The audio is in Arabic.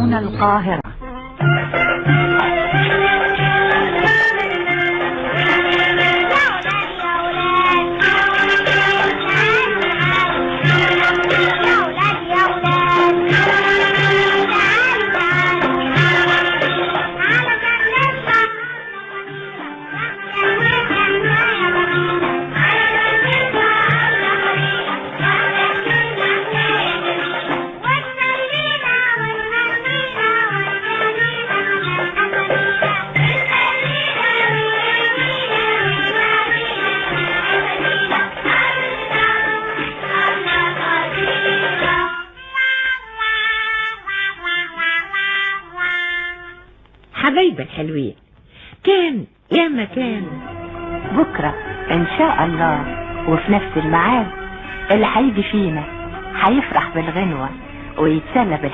تسمعون القاهرة. حبايب الحلوين، كان يا مكان بكرة ان شاء الله وفي نفس الميعاد اللي هيجي فينا هيفرح بالغنوة ويتسلى بالحياة.